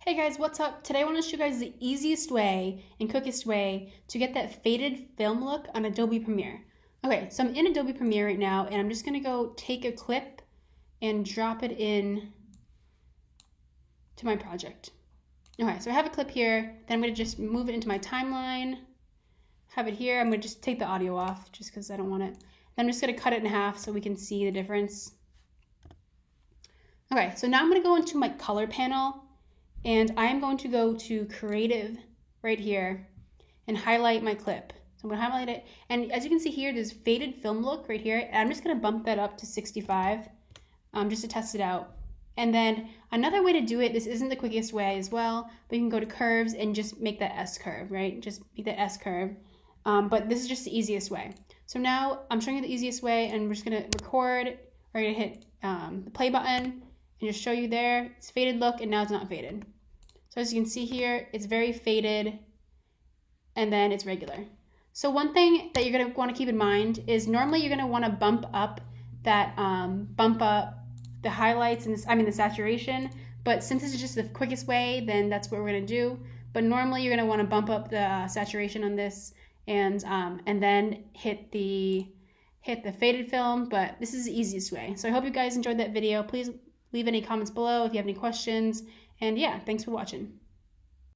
Hey guys, what's up? Today I want to show you guys the easiest way and quickest way to get that faded film look on Adobe Premiere. Okay, so I'm in Adobe Premiere right now and I'm just going to go take a clip and drop it in to my project. Okay, so I have a clip here, then I'm going to just move it into my timeline, have it here. I'm going to just take the audio off just because I don't want it. Then I'm just going to cut it in half so we can see the difference. Okay, so now I'm going to go into my color panel. And I am going to go to Creative right here and highlight my clip. So I'm going to highlight it. And as you can see here, there's faded film look right here. And I'm just going to bump that up to 65 just to test it out. And then another way to do it, this isn't the quickest way as well, but you can go to curves and just make that S curve, right? Just make that S curve. But this is just the easiest way. So now I'm showing you the easiest way, and we're just going to record. We're going to hit the play button and just show you there. It's faded look, and now it's not faded. So as you can see here, it's very faded, and then it's regular. So one thing that you're going to want to keep in mind is normally you're going to want to bump up the highlights and the saturation. But since this is just the quickest way, then that's what we're going to do. But normally you're going to want to bump up the saturation on this and then hit the faded film. But this is the easiest way. So I hope you guys enjoyed that video. Please leave any comments below if you have any questions. And yeah, thanks for watching.